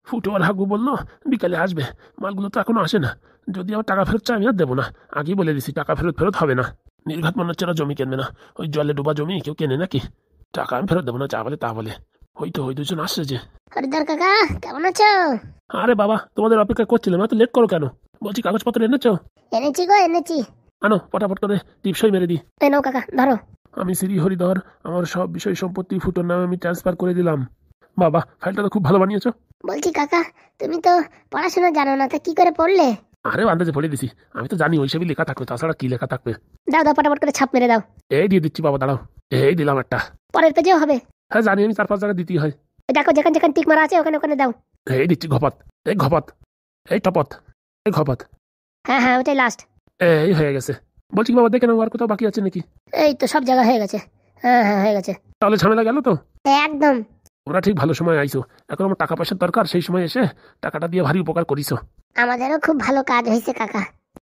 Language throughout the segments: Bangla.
ফুটো আর হাগু বললো বিকালে আসবে, মালগুলো তো এখনো আসে না। যদি আবার টাকা ফেরত চাই আমি আর দেবো না, আগেই বলে দিছি টাকা ফেরত ফেরত হবে না। নির্ঘাত মনে হচ্ছে ওরা জমি কিনবে না, ওই জলে ডোবা জমি কেউ কেনে নাকি? টাকা আমি ফেরত দেবো না, যা বলে তা বলে। ওই দুজন আসছে যে। হরিদার কাকা, কেমন আছো? আরে বাবা, তোমাদের অপেক্ষা করছিলাম, এত লেট করো কেন? বলছি কাগজপত্র এনেছো? এনেছি গো, এনেছি। আনো ফটাফট করে, টিপসই মেরে দিই। এ নাও কাকা, ধরো। আমি শ্রী হরিধর, আমার সব বিষয় সম্পত্তি ফুটোর নামে আমি ট্রান্সফার করে দিলাম। বাবা, ফাইলটা তো খুব ভালো বানিয়েছো। বলছি কাকা, তুমি তো পড়াশোনা জানো না, তা কি করে পড়লে? আরে আন্দাজে পড়ে দিছি, আমি তো জানি ওই সবই লেখা থাকবে, তাছাড়া কি লেখা থাকবে। দাও দাও, ফটাফট করে ছাপ মেরে দাও। এই দিয়ে দিচ্ছি বাবা, দাঁড়াও। এই দিলাম একটা। পরের পেজেও হবে? হ্যাঁ জানি, আমি 4-5 জায়গায় দিতেই হয়। এই দেখো, যেখানে যেখানে টিক মারা আছে ওখানে ওখানে দাও। এই দিচ্ছি ঘপত, এই ঘপত, এই টপত, এই ঘপত। হ্যাঁ হ্যাঁ, ওটাই লাস্ট। এই হয়ে গেছে। বলছি কি বাবা, দেখে নাও আর কোথাও বাকি আছে নাকি? এই তো সব জায়গা হয়ে গেছে। হ্যাঁ হ্যাঁ, হয়ে গেছে। তাহলে ঝামেলা গেল তো। একদম। ওরা ঠিক ভালো সময় আইছো, এখন আমার টাকা পয়সার দরকার, সেই সময় এসে টাকাটা দিয়ে ভারী উপকার করিছো। আমাদেরও খুব ভালো কাজ হয়েছে কাকা।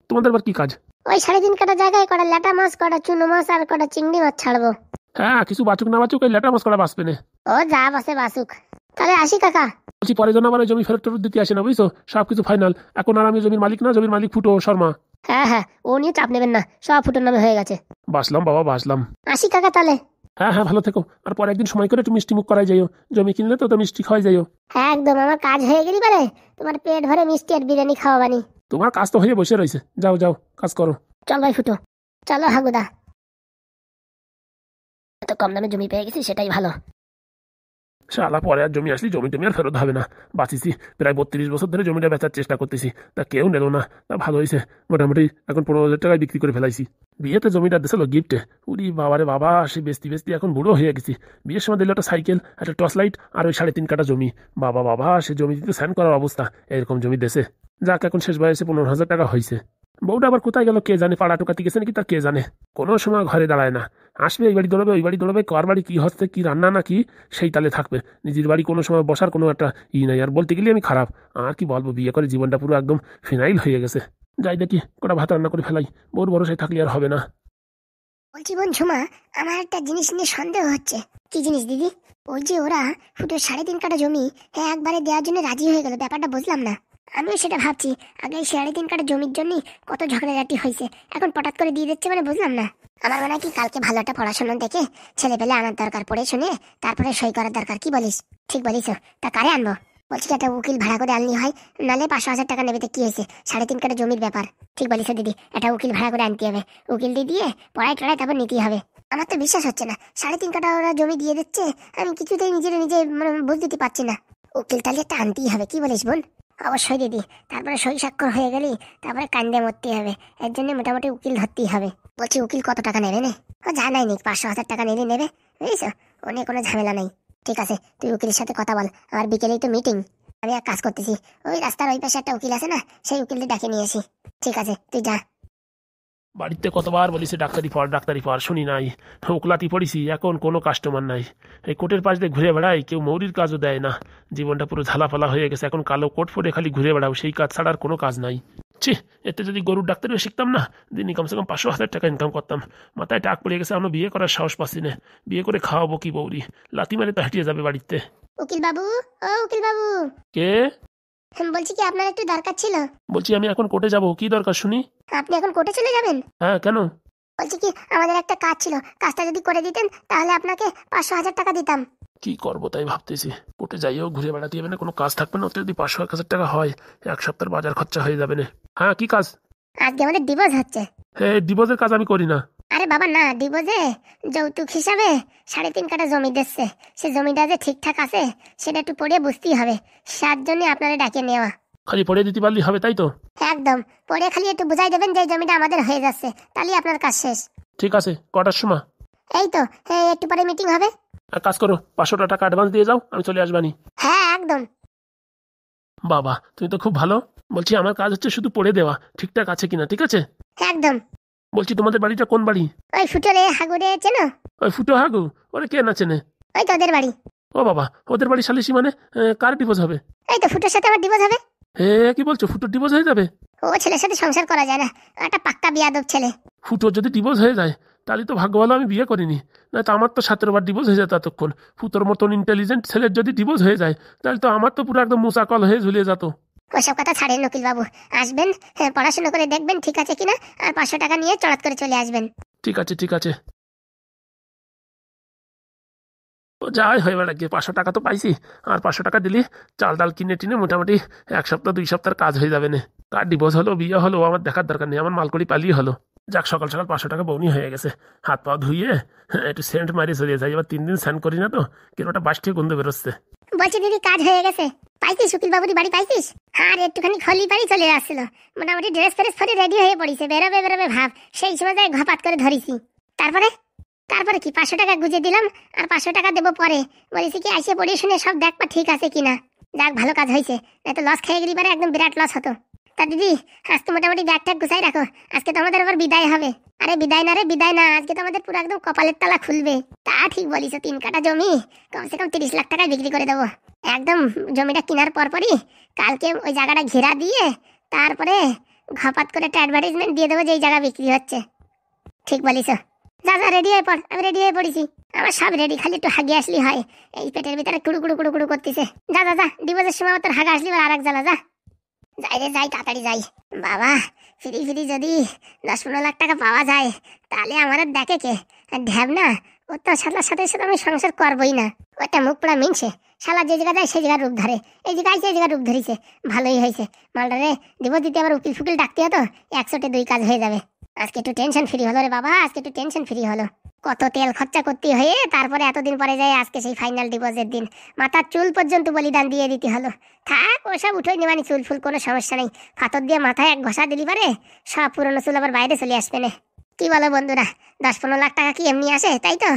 তোমাদের আবার কি কাজ? ওই 3.5 কাটা জায়গায় কটা ল্যাটা মাছ, কটা চুনো মাছ আর কটা চিংড়ি মাছ ছাড়বো। হ্যাঁ, কিছু বাঁচুক না বাঁচুক, ওই লেটা মাছ করা বাঁচবে না। ও যা বাসে বাসুক। তাহলে আসি কাকা। বলছি পরে যেন আবার ওই জমি ফেরত টেরত দিতে আসে না, বুঝছো? সবকিছু ফাইনাল এখন, আর আমি জমির মালিক না, জমির মালিক ফুটো শর্মা। হ্যাঁ হ্যাঁ, ও নিয়ে চাপ নেবেন না, সব ফুটোর নামে হয়ে গেছে। বাসলাম বাবা, বাসলাম। আসি কাকা তাহলে। হ্যাঁ হ্যাঁ, ভালো থেকো। আর পরে একদিন সময় করে একটু মিষ্টি মুখ করাই যাইও, জমি কিনলে তো মিষ্টি খাওয়াই যাইও। হ্যাঁ একদম, আমার কাজ হয়ে গেলি পারে তোমার পেট ভরে মিষ্টি আর বিরিয়ানি খাওয়াবানি। তোমার কাজ তো হয়ে বসে রয়েছে, যাও যাও কাজ করো। চল ভাই ফুটো, চলো হাগুদা। এত কম দামে জমি পেয়ে গেছি, সেটাই ভালো। শালা পরে আর জমি আসলি জমি টমি আর ফেরত হবে না। বাঁচিছি, প্রায় 32 বছর ধরে জমিটা বেচার চেষ্টা করতেছি, তা কেউ নিল না। তা ভালো হয়েছে, মোটামুটি এখন 15,000 টাকায় বিক্রি করে ফেলাইছি। বিয়েতে জমিটা দিয়েছিল গিফটে, উরি বাবারে বাবা, সে বেস্তি বেস্তি এখন বুড়ো হয়ে গেছি। বিয়ের সময় দিল একটা সাইকেল, একটা টর্চ লাইট আর ওই 3.5 কাটা জমি। বাবা বাবা, সে জমি দিতে স্যান করার অবস্থা, এরকম জমি দেশে। যাক, এখন শেষ বয়সে 15,000 টাকা হয়েছে। বউটা আবার কোথায় গেল কে জানে, পাড়া টোকাতে গেছে নাকি তার কে জানে। কোনো সময় ঘরে দাঁড়ায় না, আসবে এই বাড়ি দৌড়াবে ওই বাড়ি দৌড়াবে, কার বাড়ি কি হচ্ছে কি রান্না না কি সেই তালে থাকবে। নিজের বাড়ি কোনো সময় বসার কোনো একটা নাই। আর বলতে গেলে আমি খারাপ, আর কি বলবো, বিয়ে করে জীবনটা পুরো একদম ফিনাইল হয়ে গেছে। যাই দেখি কটা ভাত রান্না করে ফেলাই, বউর ভরসায় থাকলে আর হবে না। বলছি বোন ঝুমা, আমার একটা জিনিস নিয়ে সন্দেহ হচ্ছে। কি জিনিস দিদি? ওই যে ওরা ফুটোর 3.5 কাটা জমি একবারে দেওয়ার জন্য রাজি হয়ে গেল, ব্যাপারটা বুঝলাম না। আমিও সেটা ভাবছি, আগে 3.5 কাটা জমির জন্য কত ঝগড়াঝাটি হয়েছে, এখন পটাৎ করে দিয়ে দিচ্ছে, মানে বুঝলাম না। আমার মনে হয় কি কালকে ভালো একটা পড়াশোনা দেখে ছেলে পেলে আনার দরকার, পড়ে শুনে তারপরে সই করার দরকার। কি বলিস? ঠিক বলিস। তা কারে আনবো? বলছি কি একটা উকিল ভাড়া করে আনলি হয়, নালে 500,000 টাকা নেবে, তো কি হয়েছে, 3.5 কাটা জমির ব্যাপার। ঠিক বলিস দিদি, একটা উকিল ভাড়া করে আনতে হবে, উকিল দিয়ে পড়াই টড়াই তারপর নিতেই হবে। আমার তো বিশ্বাস হচ্ছে না, 3.5 কাটা ওরা জমি দিয়ে দিচ্ছে, আমি কিছুতেই নিজে মানে বুঝ দিতে পারছি না। উকিল তাহলে একটা আনতেই হবে, কি বলিস বোন? অবশ্যই দিদি, তারপরে সই স্বাক্ষর হয়ে গেলি তারপরে কান্দে মরতে হবে, এর জন্য মোটামুটি উকিল ধরতেই হবে। বলছি উকিল কত টাকা নেবে না? ও জানাই নি, 500,000 টাকা নিলে নেবে, বুঝেছো? ও নিয়ে কোনো ঝামেলা নেই। ঠিক আছে, তুই উকিলের সাথে কথা বল, আমার বিকেলেই তো মিটিং। আমি এক কাজ করতেছি, ওই রাস্তার ওই পাশে একটা উকিল আছে না, সেই উকিলটি ডাকে নিয়ে আসি। ঠিক আছে, তুই যা। বাড়িতে কতবার বলিছে ডাক্তারি পড়, শুনি নাই। উকলাতি পড়িছি, এখন কোনো কাস্টমার নাই। এই কোর্টের পাশ দিয়ে ঘুরে বেড়াই, কেউ মৌরির কাজও দেয় না। জীবনটা পুরো ঝালাফালা হয়ে গেছে, এখন কালো কোট পরে খালি ঘুরে বেড়াও, সেই কাজ ছাড়া আর কোনো কাজ নাই। ছি, এতে যদি গরুর ডাক্তারিও শিখতাম না, দিনই কমসে কম 500,000 টাকা ইনকাম করতাম। মাথায় টাক পড়ে গেছে, আমরা বিয়ে করার সাহস পাচ্ছি না। বিয়ে করে খাওয়াবো কি বৌরি, লাতি মেরে তো হাঁটিয়ে যাবে বাড়িতে। উকিল বাবু, ও উকিল বাবু। কে? বলছি কি আপনার একটু দরকার ছিল। বলছি আমি এখন কোর্টে যাব, কি দরকার শুনি? আপনি এখন কোর্টে চলে যাবেন? হ্যাঁ, কেন? বলছি কি, আমাদের একটা কাজ ছিল, কাজটা যদি করে দিতেন তাহলে আপনাকে 500,000 টাকা দিতাম। কি করবো তাই ভাবতেছি, কোর্টে যাইও ঘুরে বেড়াতে হবে না, কোনো কাজ থাকবে না। ওতে যদি 500,000 টাকা হয়, 1 সপ্তাহের বাজার খরচা হয়ে যাবে না। হ্যাঁ, কি কাজ? আজকে আমাদের ডিভোর্স হচ্ছে। হ্যাঁ, ডিভোর্সের কাজ আমি করি না। আরে বাবা না, ডিভোর্সে যৌতুক হিসাবে 3.5 কাটা জমি দিচ্ছে, সে জমিটা যে ঠিকঠাক আছে সেটা একটু পড়ে বুঝতেই হবে, সার জন্য আপনারা ডাকে নেওয়া। খালি পড়ে দিতে পারলি হবে, তাই তো? একদম, পড়ে খালি একটু বুঝাই দেবেন যে এই জমিটা আমাদের হয়ে যাচ্ছে, তাহলেই আপনার কাজ শেষ। ঠিক আছে, কটার সময়? এই তো, হ্যাঁ একটু পরে মিটিং হবে। এক কাজ করো, 500 টাকা অ্যাডভান্স দিয়ে যাও, আমি চলে আসবানি। হ্যাঁ একদম। বাবা, তুমি তো খুব ভালো। বলছি আমার কাজ হচ্ছে শুধু পড়ে দেওয়া, ঠিকঠাক আছে কিনা, ঠিক আছে? একদম। বলছি তোমাদের বাড়িটা কোন বাড়ি? ওই ফুটোরে হাগুরে চেনো? ওই ফুটো হাগু, ওরে কে না চেনে? ওই তো ওদের বাড়ি। ও বাবা, ওদের বাড়ি সালিশি মানে? কার ডিভোর্স হবে? এই তো ফুটোর সাথে আমার ডিভোর্স হবে। হে, কি বলছো, ফুটোর ডিভোর্স হয়ে যাবে? ও ছেলের সাথে সংসার করা যায় না, একটা পাক্কা বিয়াদব ছেলে। ফুটোর যদি ডিভোর্স হয়ে যায়, তাহলে তো ভাগ্য ভালো আমি বিয়ে করিনি, না তো আমার তো 17বার ডিভোর্স হয়ে যেত এতক্ষণ। ফুতোর মতন ইন্টেলিজেন্ট ছেলের যদি ডিভোর্স হয়ে যায় তাহলে তো আমার তো পুরো একদম মুসাকল হয়ে ঝুলিয়ে যেত। ওসব কথা ছাড়েন নকিল বাবু, আসবেন, হ্যাঁ, পড়াশোনা করে দেখবেন ঠিক আছে কিনা, আর 500 টাকা নিয়ে চড়াত করে চলে আসবেন। ঠিক আছে ঠিক আছে, ও যাই হয়ে বেড়া গিয়ে 500 টাকা তো পাইছি, আর 500 টাকা দিলে চাল ডাল কিনে টিনে মোটামুটি 1 সপ্তাহ 2 সপ্তাহের কাজ হয়ে যাবে না। কার ডিভোর্স হলো বিয়ে হলো আমার দেখার দরকার নেই, আমার মালকড়ি পালিয়ে হলো। যাক সকাল সকাল 500 টাকা বউনি হয়ে গেছে, হাত পা ধুইয়ে একটু সেন্ট মারিয়ে চলে যাই। এবার 3 দিন স্নান করি না তো কিরোটা বাসটি গন্ধ বেরোচ্ছে। বলছি দিদি কাজ হয়ে গেছে, পাইছিস উকিল বাবুর বাড়ি পাইছিস? আর একটুখানি খলি বাড়ি চলে আসছিল, মোটামুটি ড্রেস ফ্রেস পরে রেডি হয়ে পড়িছে, বেরোবে বেরোবে ভাব, সেই সময় যাই ঘপাত করে ধরিছি। তারপরে তারপরে কি 500 টাকা গুজে দিলাম, আর 500 টাকা দেবো পরে। বলেছি কি আইসে পড়ে শুনে সব দেখবা ঠিক আছে কিনা। যাক ভালো কাজ হয়েছে, এত লস খেয়ে গেলি পারে একদম বিরাট লস হতো। তা দিদি আজকে মোটামুটি ব্যাগ ট্যাগ গুছাই রাখো, আজকে তো আমাদের আবার বিদায় হবে। আরে বিদায় না রে বিদায় না, আজকে তো আমাদের পুরো একদম কপালের তালা খুলবে। তা ঠিক বলিস, 3 কাঠা জমি কমসে কম 30 লাখ টাকায় বিক্রি করে দেবো। একদম জমিটা কেনার পরপরই কালকে ওই জায়গাটা ঘেরা দিয়ে তারপরে ঘপাত করে একটা অ্যাডভার্টাইজমেন্ট দিয়ে দেবো যে এই জায়গা বিক্রি হচ্ছে। ঠিক বলিস, যা যা রেডি হয়ে পড়, আমি রেডি হয়ে পড়েছি। আমার সব রেডি, খালি একটু হাগি আসলি হয়, এই পেটের ভিতরে কুড়ু কুড়ু কুড়ু কুড়ু করতেছে। যা যা যা, ডিভোর্সের সময় তোর হাগা আসলি আর এক জ্বালা, যা যাই রে যাই, তাড়াতাড়ি যাই। বাবা ফ্রি ফ্রি যদি 10-15 লাখ টাকা পাওয়া যায় তাহলে আমার আর দেখে কে ঢ্যাব না, ও তো শালার সাথে সাথে আমি সংসার করবোই না। ওটা মুখ পোড়া মিনছে, শালা যে জায়গা যায় সেই জায়গায় রূপ ধরে, এই জায়গায় সেই জায়গায় রূপ ধরিছে। ভালোই হয়েছে, মালটারে ডিভোর্স দিতে আবার উকিল ফুকিল ডাকতে হতো, 100-তে 2 কাজ হয়ে যাবে। আজকে একটু টেনশন ফ্রি হলো রে বাবা, আজকে একটু টেনশন ফ্রি হলো। কত তেল খরচা করতে হয়ে তারপরে এতদিন পরে যায় আজকে সেই ফাইনাল ডিভোর্সের দিন, মাথার চুল পর্যন্ত বলিদান দিয়ে দিতে হলো। থাক ওসব উঠোই নিবানি, চুল ফুল কোনো সমস্যা নেই, ফাতর দিয়ে মাথায় এক ঘষা দিলি পারে সব পুরনো চুল আবার বাইরে চলে আসবে না। কি বলো বন্ধুরা, 10-15 লাখ টাকা কি এমনি আসে, তাই তো?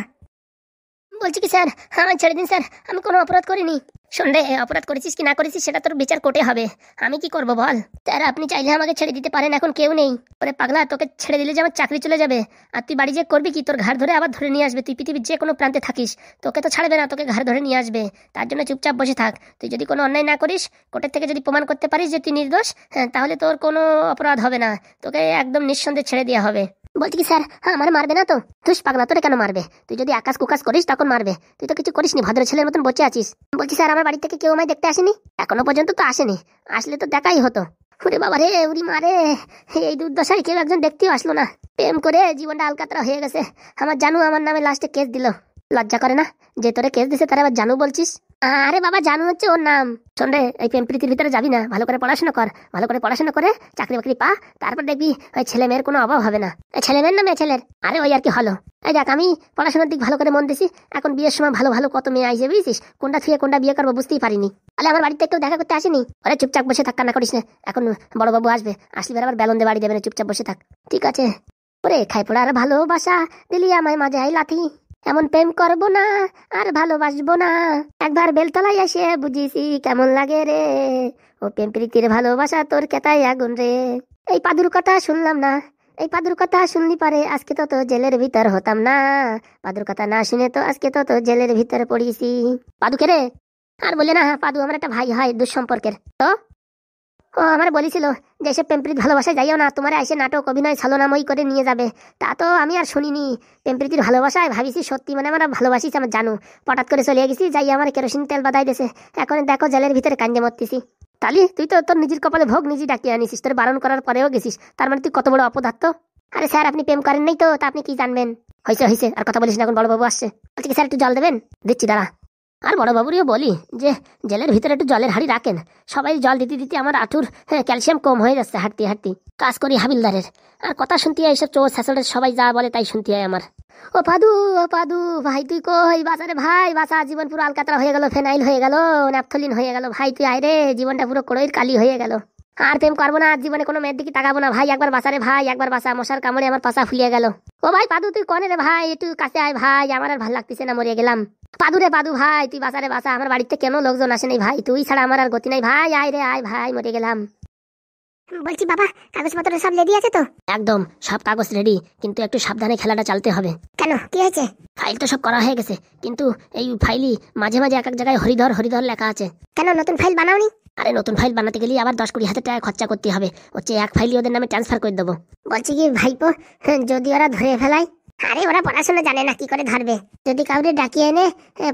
বলছি কি স্যার, আমায় ছেড়ে দিন স্যার, আমি কোনো অপরাধ করিনি। শোন রে, অপরাধ করেছিস কি না করেছিস সেটা তোর বিচার কোর্টে হবে, আমি কি করব বল? স্যার আপনি চাইলে আমাকে ছেড়ে দিতে পারেন, এখন কেউ নেই। ওরে পাগলা, তোকে ছেড়ে দিলে যে আমার চাকরি চলে যাবে, আর তুই বাড়ি যে করবি কি, তোর ঘাড় ধরে আবার ধরে নিয়ে আসবে। তুই পৃথিবীর যে কোনো প্রান্তে থাকিস, তোকে তো ছাড়বে না, তোকে ঘাড় ধরে নিয়ে আসবে। তার জন্য চুপচাপ বসে থাক। তুই যদি কোনো অন্যায় না করিস, কোর্টের থেকে যদি প্রমাণ করতে পারিস যে তুই নির্দোষ, হ্যাঁ, তাহলে তোর কোনো অপরাধ হবে না, তোকে একদম নিঃসন্দেহে ছেড়ে দেওয়া হবে। বলছি কি স্যার, হ্যাঁ আমার মারবে না তো? তুই পাগলা, তোরে কেন মারবে? তুই যদি আকাশ কুকাশ করিস তখন মারবে, তুই তো কিছু করিসনি, ভদ্র ছেলের মতন বসে আছিস। বলছি স্যার আমার বাড়ি থেকে কেউ আমায় দেখতে আসেনি, এখনো পর্যন্ত তো আসেনি, আসলে তো দেখাই হতো। ওরে বাবা রে, উরি মারে, এই দুর্দশায় কেউ একজন দেখতেও আসলো না। প্রেম করে জীবনটা আলকাতরা হয়ে গেছে। আমার জানু আমার নামে লাস্টে কেস দিল, লজ্জা করে না? যে তোরে কেস দিছে তারা আবার জানু বলছিস? আরে বাবা জানু হচ্ছে ওর নাম। শোন রে, এই প্রেম প্রীতির ভিতরে যাবি না, ভালো করে পড়াশোনা কর, ভালো করে পড়াশোনা করে চাকরি বাকরি পা, তারপর দেখবি ওই ছেলে মেয়ের কোনো অভাব হবে না। ছেলে মেয়ের না মেয়ে ছেলের, আরে ওই আর কি হলো। এই দেখ আমি পড়াশোনার দিক ভালো করে মন দিছি, এখন বিয়ের সময় ভালো ভালো কত মেয়ে আইছে বুঝছিস, কোনটা থুয়ে কোনটা বিয়ে করবো বুঝতেই পারিনি। তাহলে আমার বাড়িতে কেউ দেখা করতে আসেনি। ওরা চুপচাপ বসে থাক, কান্না করিস না, এখন বড় বাবু আসবে, আসলে আবার বেলন দিয়ে বাড়ি দেবে না, চুপচাপ বসে থাক, ঠিক আছে? ওরে খাই পড়ার ভালোবাসা দিলি আমায় মাঝে আই লাথি, এমন প্রেম করবো না আর ভালোবাসবো না, একবার বেলতলায় এসে বুঝিছি কেমন লাগে রে, ও প্রেম প্রীতির ভালোবাসা তোর কেতায় আগুন রে। এই পাদুর কথা শুনলাম না, এই পাদুর কথা শুনলি পারে আজকে তো জেলের ভিতর হতাম না, পাদুর কথা না শুনে তো আজকে তো জেলের ভিতরে পড়িয়েছি। পাদুকে রে? আর বলে না, পাদু আমার একটা ভাই হয় দুঃসম্পর্কের। তো ও আমার বলেছিল যে এসব প্রেমপ্রীত ভালোবাসায় যাইও না, তোমার এসে নাটক অভিনয় ছলনাময়ী করে নিয়ে যাবে। তা তো আমি আর শুনিনি, প্রেমপ্রীতির ভালোবাসায় ভাবিছি সত্যি মানে আমরা ভালোবাসিস আমার জানু, হঠাৎ করে চলে গেছি, যাই আমার কেরোসিন তেল বাদাই দিয়েছে, এখন দেখো জেলের ভিতরে কান্দে মরতেছি। তালি তুই তো তোর নিজের কপালে ভোগ নিজে ডাকিয়ে আনিস, তোর বারণ করার পরেও গেছিস, তার মানে তুই কত বড় অপদার্থ। আরে স্যার আপনি প্রেম করেন নাই তো, তা আপনি কি জানবেন? হয়েছে হয়েছে, আর কথা বলিস না, এখন বড়বাবু আসছে। বলছি কি স্যার একটু জল দেবেন? দিচ্ছি দাঁড়া। আর বড়বাবুরিও বলি যে জেলের ভিতরে একটু জলের হাঁড়ি রাখেন, সবাই জল দিতে দিতে আমার আঁঠুর ক্যালসিয়াম কম হয়ে যাচ্ছে, হাঁটতে হাঁটতে কাজ করি হাবিলদারের, আর কথা শুনতে হয় এইসব চোর স্যাসলের, সবাই যা বলে তাই শুনতে হয় আমার। ও পাদু, ও পাদু ভাই তুই কই? বাঁচারে ভাই বাঁচা, জীবন পুরো আলকাতরা হয়ে গেল, ফেনাইল হয়ে গেল, ন্যাপথলিন হয়ে গেল, ভাই তুই আয় রে, জীবনটা পুরো কড়ইর কালি হয়ে গেল। আর প্রেম করবো না, জীবনে কোনো মেয়ের দিকে তাকাবো না ভাই, একবার বাঁচারে ভাই, একবার বাঁচা, মশার কামড়ে আমার পাশা ফুলিয়ে গেল। ও ভাই পাদু তুই কনে রে ভাই, একটু কাছে আয় ভাই, আমার আর ভাল লাগতেছে না, মরে গেলাম। পাদু রে পাদু ভাই তুই বাঁচারে বাঁচা, আমার বাড়িতে কেন লোকজন আসে নাই ভাই, তুই ছাড়া আমার আর গতি নাই ভাই, আয় রে আয় ভাই, মরে গেলাম। বলছি বাবা কাগজপত্র সব রেডি আছে তো? একদম সব কাগজ রেডি, কিন্তু একটু সাবধানে খেলাটা চালতে হবে। কেন কি হয়েছে? ফাইল তো সব করা হয়ে গেছে, কিন্তু এই ফাইলই মাঝে মাঝে এক এক জায়গায় হরিধর হরিধর লেখা আছে। কেন নতুন ফাইল বানাওনি? আরে নতুন ফাইল বানাতে গেলে আবার 10-20 হাজার টাকা খরচা করতে হবে, হচ্ছে এক ফাইলই ওদের নামে ট্রান্সফার করে দেবো। বলছি কি ভাইপো, যদি ওরা ধরে ফেলায়? আরে ওরা পড়াশোনা জানে না, কি করে ধরবে? যদি কাউকে ডাকিয়ে এনে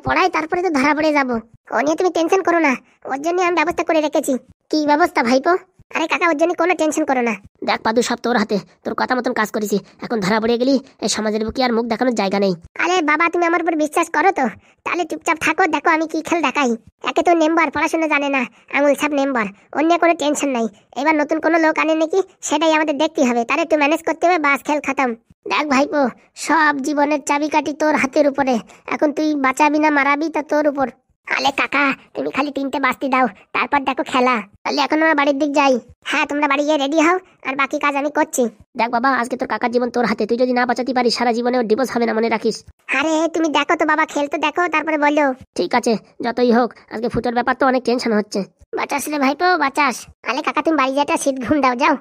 পড়াই তারপরে তো ধরা পড়ে যাবো। ও নিয়ে তুমি টেনশন করো না, ওর জন্য আমি ব্যবস্থা করে রেখেছি। কি ব্যবস্থা ভাইপো? আরে কাকা, ওর জন্য কোনো টেনশন করো না। দেখ পাদু, সব তোর হাতে, তোর কথা মতন কাজ করেছি। এখন ধরা পড়ে গেলি এই সমাজের বুকে আর মুখ দেখানোর জায়গা নেই। আরে বাবা, তুমি আমার উপর বিশ্বাস করো তো, তাহলে চুপচাপ থাকো, দেখো আমি কি খেল দেখাই। একে তো মেম্বার পড়াশোনা জানে না, আঙুল ছাপ মেম্বার, অন্য কোনো টেনশন নাই। এবার নতুন কোনো লোক আনে নাকি সেটাই আমাদের দেখতে হবে, তার একটু ম্যানেজ করতে হবে, বাস খেল খতম। দেখ ভাইপো, সব জীবনের চাবিকাঠি তোর হাতের উপরে, এখন তুই বাঁচাবি না মারাবি তা তোর উপর। আলে কাকা, তুমি খালি 3টে বাস্তি দাও, তারপর দেখো খেলা। তাহলে এখন আমরা বাড়ির দিক যাই। হ্যাঁ, তোমরা বাড়ি গিয়ে রেডি হও, আর বাকি কাজ আমি করছি। দেখ বাবা, আজকে তোর কাকার জীবন তোর হাতে, তুই যদি না বাঁচাতে পারিস সারা জীবনে ওর ডিভোর্স হবে না, মনে রাখিস। আরে তুমি দেখো তো বাবা, খেল তো দেখো, তারপরে বলো। ঠিক আছে, যতই হোক আজকে ফুটোর ব্যাপার তো অনেক টেনশন হচ্ছে। বাঁচাস রে ভাইপো, বাঁচাস। আলে কাকা, তুমি বাড়ি যেটা শীত ঘুম দাও, যাও।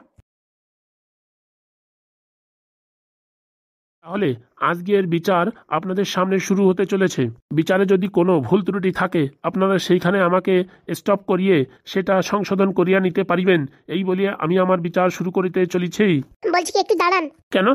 তাহলে আজকের বিচার আপনাদের সামনে শুরু হতে চলেছে। বিচারে যদি কোনো ভুল ত্রুটি থাকে আপনারা সেইখানে আমাকে স্টপ করিয়ে সেটা সংশোধন করিয়া নিতে পারিবেন, এই বলিয়া আমি আমার বিচার শুরু করিতে চলিছি। বলছি কি, একটু দাঁড়ান। কেন?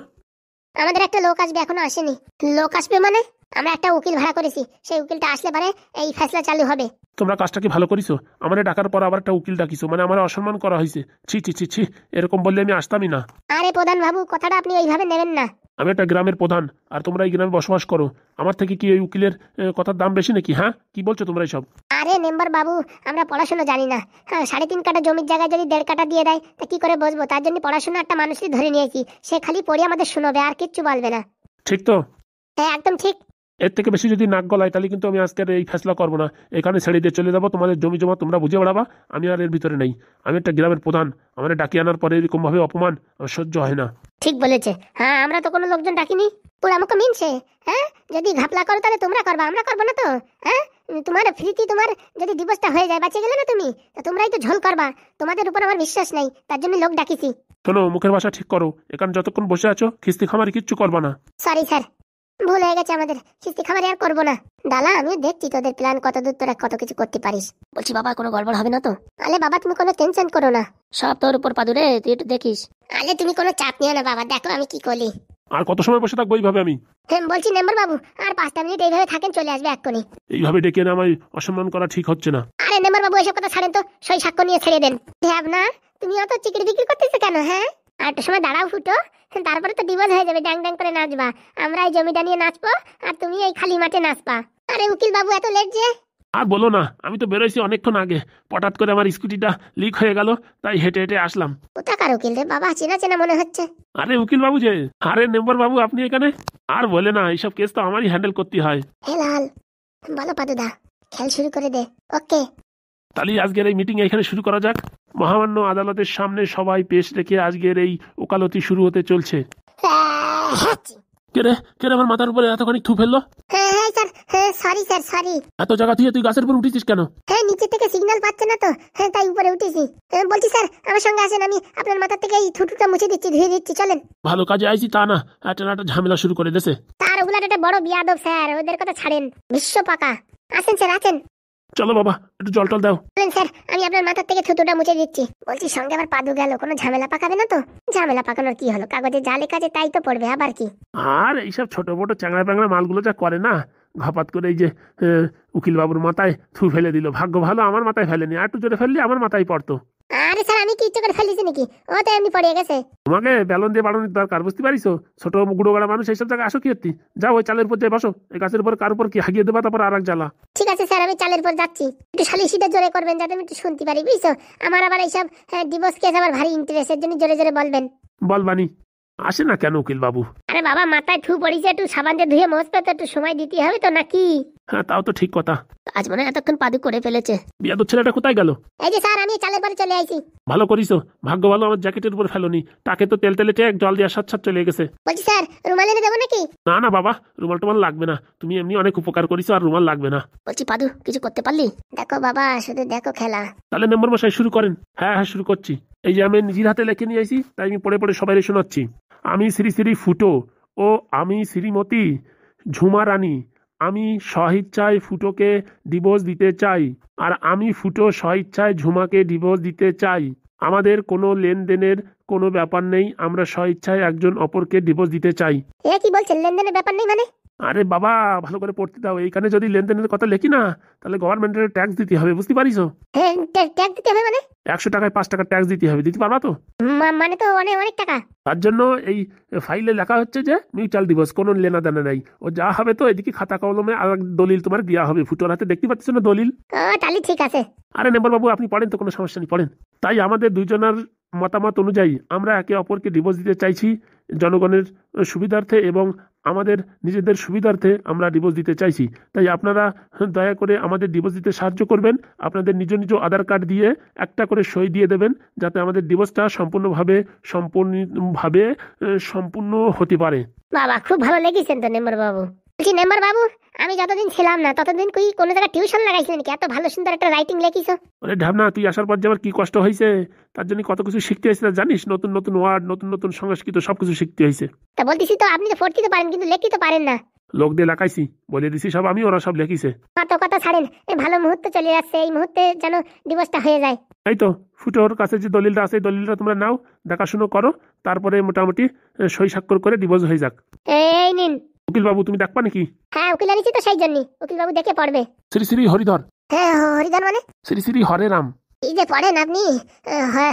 আমাদের একটা লোক আসবে, এখনো আসেনি। লোক আসবে মানে? আমরা একটা উকিল ভাড়া করেছি, সেই উকিলটা আসলে পরে এই ফেসলা চালু হবে। তোমরা কাজটা কি ভালো করিছো? আমার ডাকার পর আবার একটা উকিল ডাকিছো, মানে আমার অসম্মান করা হয়েছে। ছি ছি ছি ছি, এরকম বললে আমি আসতামই না। আরে প্রধান বাবু, কথাটা আপনি ওইভাবে নেবেন না। আমি একটা গ্রামের প্রধান, আর তোমরা এই গ্রামে বসবাস করো। আমার থেকে কি এই উকিলের কথার দাম বেশি নাকি? হ্যাঁ, কি বলছো তোমরা এইসব? আরে মেম্বার বাবু, আমরা পড়াশোনা জানি না। হ্যাঁ, 3.5 কাঠা জমির জায়গায় যদি 1.5 কাঠা দিয়ে দেয় তা কি করে বসবো? তার জন্য পড়াশোনা একটা মানুষই ধরে নিয়েছি, সে খালি পড়ে আমাদের শুনবে, আর কিচ্ছু বলবে না। ঠিক তো? হ্যাঁ, একদম ঠিক। এর থেকে বেশি যদি নাক গলায় তাহলে কিন্তু আমি আজকের এই ফেসলা করবো না, এখানে ছেড়ে দিয়ে চলে যাবো। তোমাদের জমি জমা তোমরা বুঝে বেড়াবা, আমি আর এর ভিতরে নেই। আমি একটা গ্রামের প্রধান, আমার ডাকিয়ে আনার পরে এরকম ভাবে অপমান আমার সহ্য হয় না। ঠিক বলেছে। হ্যাঁ, আমরা তো কোনো লোকজন ডাকিনি, পুরো আমাকে মিনছে। হ্যাঁ, যদি ঘাপলা করো তাহলে তোমরা করবা, আমরা করবো না তো। হ্যাঁ, তোমার ফ্রিতি, তোমার যদি ডিভোর্সটা হয়ে যায়, বাঁচে গেলে না তুমি, তা তোমরাই তো ঝোল করবা। তোমাদের উপর আমার বিশ্বাস নাই, তার জন্য লোক ডাকিছি। শোনো, মুখের ভাষা ঠিক করো। এখানে যতক্ষণ বসে আছো খিস্তি খামারি কিচ্ছু করবা না। সরি স্যার, ভুল হয়ে গেছে আমাদের, কিস্তি খামারি আর করবো না। ডালা, আমিও দেখছি তোদের প্ল্যান কত দূর, তোরা কত কিছু করতে পারিস। বলছি বাবা, কোনো গড়বড় হবে না তো? আলে বাবা, তুমি কোনো টেনশন করো না, সব তোর উপর পাদুরে, তুই একটু দেখিস। আলে তুমি কোনো চাপ নিও না বাবা, দেখো আমি কি করি। আর কত সময় বসে থাকবো এইভাবে আমি? হ্যাঁ বলছি মেম্বার বাবু, আর 5টা মিনিট এইভাবে থাকেন, চলে আসবে এক্ষুনি। এইভাবে ডেকে না আমায় অসম্মান করা ঠিক হচ্ছে না। আরে মেম্বার বাবু, এসব কথা ছাড়েন তো, সই সাক্ষ্য নিয়ে ছেড়ে দেন। দেব না, তুমি অত চিকড়ি বিক্রি করতেছো কেন? হ্যাঁ, আর একটা সময় দাঁড়াও ফুটো, তারপরে তো ডিভোর্স হয়ে যাবে, ড্যাং ড্যাং করে নাচবা। আমরা এই জমিটা নিয়ে নাচবো, আর তুমি এই খালি মাঠে নাচবা। আরে উকিল বাবু, এত লেট যে? আর বলো না, আমি তো বেরোইছি অনেকক্ষণ আগে, হঠাৎ করে আমার স্কুটিটা লিক হয়ে গেল, তাই হেঁটে হেঁটে আসলাম। কোথাকার উকিল রে বাবা, চেনা চেনা মনে হচ্ছে। আরে উকিল বাবু যে। আরে মেম্বার বাবু, আপনি এখানে? আর বলে না, এইসব কেস তো আমারই হ্যান্ডেল করতে হয়। হে লাল, বলো পাদুদা, খেল শুরু করে দে। ওকে, তাহলে আজকের এই মিটিং এখানে শুরু করা যাক। মহামান্য আদালতের সামনে সবাই পেশ রেখে আজকের এই ওকালতি শুরু হতে চলছে। কেরে কেরে আমার মাথার উপরে এতখানি থু ফেললো? হ্যাঁ হ্যাঁ স্যার, হ্যাঁ সরি স্যার, সরি। এত জায়গা থেকে তুই গাছের উপর উঠেছিস কেন? হ্যাঁ, নিচে থেকে সিগন্যাল পাচ্ছে না তো, হ্যাঁ তাই উপরে উঠেছি। বলছি স্যার, আমার সঙ্গে আসেন, আমি আপনার মাথা থেকে এই থুতুটা মুছে দিচ্ছি, ধুয়ে দিচ্ছি, চলেন। ভালো কাজে আইছি তা না, একটা না একটা ঝামেলা শুরু করে দেছে। তার ওগুলা একটা বড় বিয়াদব স্যার, ওদের কথা ছাড়েন, বিশ্ব পাকা। আসেন স্যার, আসেন। চলো বাবা, একটু জল টল দাও। বলেন স্যার, আমি আপনার মাথার থেকে থুতুটা মুছে দিচ্ছি। বলছি সঙ্গে আবার পাদু গেল, কোনো ঝামেলা পাকাবে না তো? ঝামেলা পাকানোর কি হলো, কাগজে যা লেখা আছে তাই তো পড়বে, আবার কি। আর এইসব ছোট বড় চ্যাংড়া প্যাংড়া মালগুলো যা করে না, ঘপাত করে এই যে উকিল বাবুর মাথায় থু ফেলে দিল। ভাগ্য ভালো আমার মাথায় ফেলেনি, আর একটু জোরে ফেললে আমার মাথায় পড়তো। আরে স্যার, আমি কি ইচ্ছে করে ফেলেছি নাকি? ও তো এমনি পড়ে গেছে। তোমাকে বেলন দিয়ে বাড়ানোর দরকার, বুঝতে পারিস? ছোট গুঁড়ো গাড়া মানুষ এইসব জায়গায় আসো কি হতি? যাও ওই চালের উপর দিয়ে বসো, এই গাছের উপর কার উপর কি হাগিয়ে দেবা, তারপর আর এক জ্বালা। ঠিক আছে স্যার, আমি চালের পর যাচ্ছি। একটু সালিশিটা জোরে করবেন যাতে আমি একটু শুনতে পারি, বুঝছো? আমার আবার এইসব ডিভোর্স কেস আমার ভারী ইন্টারেস্টের জন্য জোরে জোরে বলবেন। বলবানি আসে না কেন উকিল বাবু? আরে বাবা, মাথায় থু পড়িছে, একটু সাবান দিয়ে ধুয়ে মজতে তো একটু সময় দিতে হবে তো, নাকি? হ্যাঁ, তাও তো ঠিক কথা। আজ মনে হয় এতক্ষণ পাদু করে ফেলেছে। বিয়াদুর ছেলেটা কোথায় গেল? এই যে স্যার, আমি চালের পরে চলে আইছি। ভালো করিছো, ভাগ্য ভালো আমার জ্যাকেটের উপর ফেলোনি, তাকে তো তেল তেলে এক জল দিয়ে সাত সাত চলে গেছে। বলছি স্যার, রুমাল এনে দেবো নাকি? না না বাবা, রুমাল টুমাল লাগবে না, তুমি এমনি অনেক উপকার করিছো, আর রুমাল লাগবে না। বলছি পাদু, কিছু করতে পারলি? দেখো বাবা, শুধু দেখো খেলা। তাহলে মেম্বার মশাই শুরু করেন। হ্যাঁ হ্যাঁ, শুরু করছি। এই যে আমি নিজের হাতে লিখে নিয়ে আইছি, তাই আমি পড়ে পড়ে সবাই শোনাচ্ছি। আমি শ্রী শ্রী ফুটো ও আমি শ্রীমতী ঝুমা রানী, আমি স্বইচ্ছায় ফুটোকে ডিভোর্স দিতে চাই, আর আমি ফুটো স্বইচ্ছায় ঝুমাকে ডিভোর্স দিতে চাই। আমাদের কোনো লেনদেনের কোনো ব্যাপার নেই, আমরা স্বইচ্ছায় একজন অপরকে ডিভোর্স দিতে চাই। এ কি বলছেন, লেনদেনের ব্যাপার নেই মানে? আরে বাবা, ভালো করে পড়তে দাও। এইখানে যদি লেনদেনের কথা লিখি না, তাহলে গভর্নমেন্টের ট্যাক্স দিতে হবে, বুঝতে পারিস? হ্যাঁ, ট্যাক্স দিতে হবে মানে? 100 টাকায় 5 টাকা ট্যাক্স দিতে হবে, দিতে পারবা তো? মানে তো অনেক অনেক টাকা। তার জন্য এই ফাইলে লেখা হচ্ছে যে মিউচুয়াল ডিভোর্স, কোনো লেনা দেনা নাই। ও যা হবে তো এদিকে খাতা কলমে আর দলিল তোমার দেওয়া হবে, ফুটোর হাতে দেখতে পাচ্ছ না দলিল? তাহলে ঠিক আছে। আরে মেম্বার বাবু, আপনি পড়েন তো, কোনো সমস্যা নেই, পড়েন। তাই আমাদের দুইজনের মতামত অনুযায়ী আমরা একে অপরকে ডিভোর্স দিতে চাইছি, জনগণের সুবিধার্থে এবং আমাদের নিজেদের সুবিধার্থে আমরা ডিভোর্স দিতে চাইছি। তাই আপনারা দয়া করে আমাদের ডিভোর্স দিতে সাহায্য করবেন। আপনাদের নিজ নিজ আধার কার্ড দিয়ে একটা করে সই দিয়ে দেবেন, যাতে আমাদের ডিভোর্সটা সম্পূর্ণ হতে পারে। বাবা, খুব ভালো লেগেছেন তো মেম্বার বাবু। বলছি মেম্বার বাবু, আমি যতদিন ছিলাম না ততদিন কি কোনো জায়গায় টিউশন লাগাইছিলেন কি? এত ভালো সুন্দর একটা রাইটিং লেখিছো। আরে ঢাবনা, তুই আসার পর যে আমার কি কষ্ট হয়েছে, তার জন্য কত কিছু শিখতে হয়েছে জানিস? নতুন নতুন ওয়ার্ড, নতুন নতুন সংস্কৃত সবকিছু শিখতে হয়েছে। তা বলতেছি তো, আপনি তো পড়তে তো পারেন কিন্তু লিখতে তো পারেন না। লোক দিয়ে লাগাইছি, বলে দিছি সব আমি, ওরা সব লেখিছে। কত কথা ছাড়েন, এই ভালো মুহূর্ত চলে যাচ্ছে, এই মুহূর্তে যেন ডিভোর্সটা হয়ে যায়। এই তো ফুটোর কাছে যে দলিলটা আছে, এই দলিলটা তোমরা নাও, দেখাশুনো করো, তারপরে মোটামুটি সই স্বাক্ষর করে ডিভোর্স হয়ে যাক। এই নিন। উকিল বাবু, তুমি দেখবা নাকি? হ্যাঁ, উকিল আনিছি তো, সেই জন্যই উকিল বাবু দেখে পড়বে। শ্রী শ্রী হরিধর। হ্যাঁ, হরিদান মানে? শ্রী শ্রী হরে রাম। এই যে পড়েন আপনি,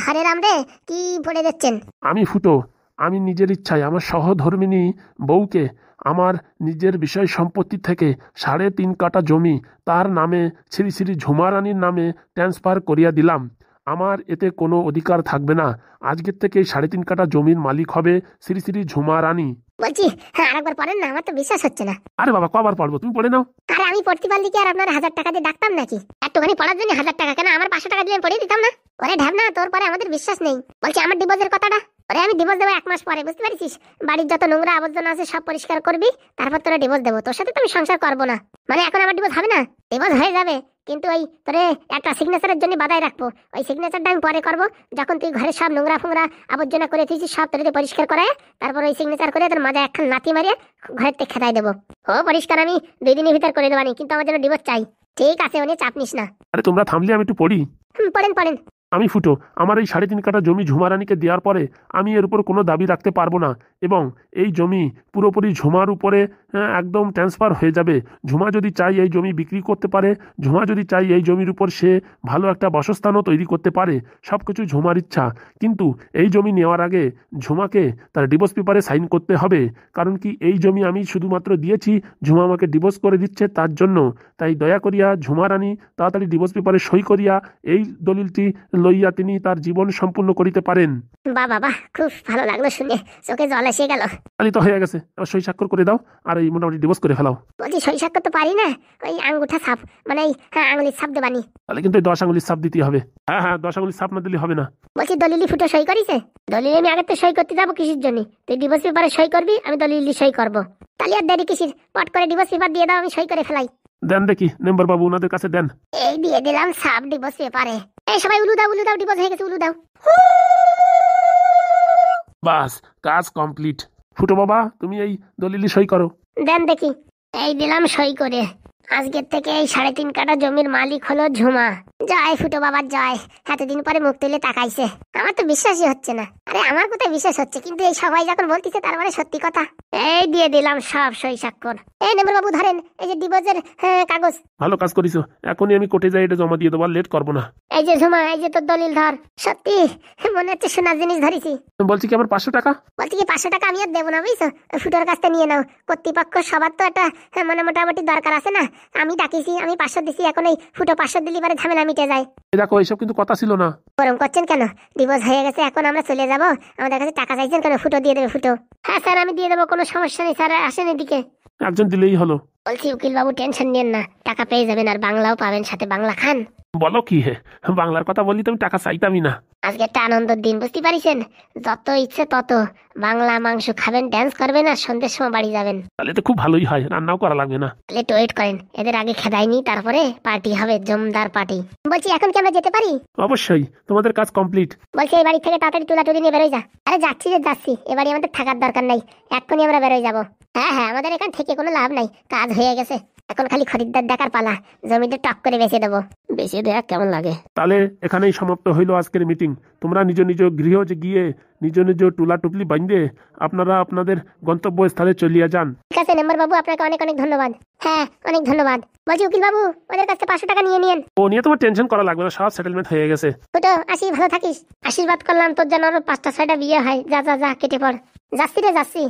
হরে রাম রে, কি পড়ে দিচ্ছেন? আমি ফুটো, আমি নিজের ইচ্ছায় আমার সহধর্মিণী বউকে আমার নিজের বিষয় সম্পত্তি থেকে 3.5 কাঠা জমি তার নামে শ্রী শ্রী ঝুমারানীর নামে ট্রান্সফার করিয়া দিলাম। আমার এতে কোনো অধিকার থাকবে না। আজকের থেকে 3.5 কাঠা জমির মালিক হবে শ্রী শ্রী ঝুমারানী। বলছি, হ্যাঁ আরেকবার পড়েন না, আমার তো বিশ্বাস হচ্ছে না। আরে বাবা, কবার পড়বো, তুমি পড়ে নাও। আরে আমি পড়তে পারলি কি আর আপনার 1000 টাকা দিয়ে ডাকতাম নাকি? একটুখানি পড়ার জন্য 1000 টাকা কেন? আমার 500 টাকা দিয়ে পড়িয়ে দিতাম না? ওরে ঢ্যাবনা, তোর পরে আমাদের বিশ্বাস নেই। বলছি আমার ডিভোর্সের কথাটা, ওরে আমি ডিভোর্স দেবো 1 মাস পরে, বুঝতে পারছিস? বাড়ির যত নোংরা আবর্জনা আছে সব পরিষ্কার করবি, তারপর তোরা ডিভোর্স দেবো। তোর সাথে তো আমি সংসার করবো না। মানে এখন আমার ডিভোর্স হবে না? ডিভোর্স হয়ে যাবে, কিন্তু ওই তোরে একটা সিগনেচারের জন্য বাধায় রাখবো। ওই সিগনেচারটা আমি পরে করবো, যখন তুই ঘরে সব নোংরা ফোংরা আবর্জনা করে দিয়েছিস, সব তোরে পরিষ্কার করে তারপর ওই সিগনেচার করে তোর মাঝে একখান লাথি মারিয়ে ঘরের থেকে খেদাই দেবো। ও পরিষ্কার আমি 2 দিনের ভিতর করে দেবানি, কিন্তু আমার জন্য ডিভোর্স চাই। ঠিক আছে, উনি চাপ নিস না। আরে তোমরা থামলে আমি একটু পড়ি। পড়েন পড়েন। আমি ফুটো, আমার এই 3.5 কাঠা জমি ঝুমারানীকে দেওয়ার পরে আমি এর উপর কোনো দাবি রাখতে পারবো না, এবং এই জমি পুরোপুরি ঝুমার উপরে একদম ট্রান্সফার হয়ে যাবে। ঝুমা যদি চাই এই জমি বিক্রি করতে পারে, ঝুমা যদি চাই এই জমির উপর সে ভালো একটা বাসস্থানও তৈরি করতে পারে, সব কিছু ঝুমার ইচ্ছা। কিন্তু এই জমি নেওয়ার আগে ঝুমাকে তার ডিভোর্স পেপারে সাইন করতে হবে। কারণ কি, এই জমি আমি শুধুমাত্র দিয়েছি, ঝুমা আমাকে ডিভোর্স করে দিচ্ছে তার জন্য। তাই দয়া করিয়া ঝুমারানী তাড়াতাড়ি ডিভোর্স পেপারে সই করিয়া এই দলিলটি লইয়া তিনি তার জীবন সম্পূর্ণ করিতে পারেন। বাবা, খুব ভালো লাগলো শুনে, চোখে জল এসে গেল। তাহলে তো হয়ে গেছে, এবার সই স্বাক্ষর করে দাও আর এই মোটামুটি ডিভোর্স করে ফেলাও। বলছি সই স্বাক্ষর তো পারি না, ওই আঙ্গুঠা ছাপ মানে এই আঙুলির ছাপ দেবানি। তাহলে কিন্তু 10 আঙুলির ছাপ দিতে হবে। হ্যাঁ, 10 আঙুলির ছাপ না দিলে হবে না। বলছি দলিলি ফুটো সই করিছে? দলিল আমি আগে তো সই করতে যাবো কিসের জন্য? তুই ডিভোর্স পেপারে সই করবি, আমি দলিলি সই করবো। তাহলে আর দেরি কিসের? পট করে ডিভোর্স পেপার দিয়ে দাও, আমি সই করে ফেলাই। দেন দেখি মেম্বার বাবু, ওনাদের কাছে দেন। এই দিয়ে দিলাম ছাপ ডিভোর্স পেপারে। এই সবাই উলু দাও, উলু দাও, ডিভোর্স হয়ে গেছে, উলু দাও। বাস, কাজ কমপ্লিট। ফুটো বাবা, তুমি এই দলিলি সই করো। দেন দেখি। এই দিলাম সই করে। আজকের থেকে এই 3.5 কাঠা জমির মালিক হলো ঝুমা। জয় ফুটো বাবার জয়। এতদিন পরে মুখ তুলে তাকাইছে, আমার তো বিশ্বাসই হচ্ছে না। আরে আমার কোথায় বিশ্বাস হচ্ছে, কিন্তু এই সবাই যখন বলতেছে তার মানে সত্যি কথা। এই দিয়ে দিলাম সব সই স্বাক্ষর। এই নেমর বাবু ধরেন, এই যে ডিভোর্সের কাগজ। ভালো কাজ করিছো, এখনই আমি কোর্টে যাই এটা জমা দিয়ে দেবো, লেট করবো না। এই যে ঝুমা, এই যে তোর দলিল ধর। সত্যি মনে হচ্ছে সোনার জিনিস ধরেছি। বলছি কি আমার 500 টাকা? বলছি কি 500 টাকা আমি আর দেবো না, বুঝছো? ফুটোর কাছ থেকে নিয়ে নাও। কর্তৃপক্ষ সবার তো একটা মানে মোটামুটি দরকার আছে না? আমি ডাকিছি, আমি 500 দিছি, এখন এই ফুটো 500 দিলি পারে ঝামেলা মিটে যায়। দেখো, এইসব কিন্তু কথা ছিল না। গরম করছেন কেন? ডিভোর্স হয়ে গেছে, এখন আমরা চলে যাব। আমাদের কাছে টাকা চাইছেন কেন? ফুটো দিয়ে দেবে ফুটো। হ্যাঁ স্যার, আমি দিয়ে দেবো, কোনো সমস্যা নেই স্যার, আসেন এদিকে। একজন দিলেই হলো। বলছি উকিল বাবু টেনশন নিয়েন না, টাকা পেয়ে যাবেন, আর বাংলাও পাবেন, সাথে বাংলা খান। বলো কি হে, বাংলার কথা বললি তো আমি টাকা চাইতামই না। আজকে একটা আনন্দের দিন, বুঝতে পারিছেন? যত ইচ্ছে তত বাংলা মাংস খাবেন, ড্যান্স করবেন, আর সন্ধ্যের সময় বাড়ি যাবেন। তাহলে তো খুব ভালোই হয়, রান্নাও করা লাগবে না। তাহলে একটু ওয়েট করেন, এদের আগে খেদাইনি, তারপরে পার্টি হবে, জমদার পার্টি। বলছি এখন কি আমরা যেতে পারি? অবশ্যই, তোমাদের কাজ কমপ্লিট। বলছি এই বাড়ি থেকে তাড়াতাড়ি তুলাতুলি নিয়ে বেরোয় যা। আরে যাচ্ছি যে যাচ্ছি, এবারে আমাদের থাকার দরকার নাই, এক্ষুনি আমরা বেরোয় যাবো। হ্যাঁ, আমাদের এখান থেকে কোনো লাভ নাই, কাজ হয়ে গেছে। এখন খালি খরিদ্দার দেখার পালা, জমিটা টপ করে বেচে দেবো। বেচে দেখ কেমন লাগে। তাহলে এখানেই সমাপ্ত হইল আজকের মিটিং। তোমরা নিজ নিজ গৃহ যে গিয়ে নিজ নিজ টুলা টুপলি বাঁধে আপনারা আপনাদের গন্তব্যস্থলে চলিয়া যান। ঠিক আছে মেম্বার বাবু, আপনাকে অনেক অনেক ধন্যবাদ। হ্যাঁ অনেক ধন্যবাদ। বলছি উকিল বাবু, ওদের কাছে 500 টাকা নিয়ে নিন। ও নিয়ে তোমার টেনশন করা লাগবে না, সব সেটেলমেন্ট হয়ে গেছে। ফুটো আসি, ভালো থাকিস। আশীর্বাদ করলাম তোর যেন আরো 5টা 6টা বিয়ে হয়। যা যা যা, কেটে পড়। যাচ্ছি রে যাচ্ছি।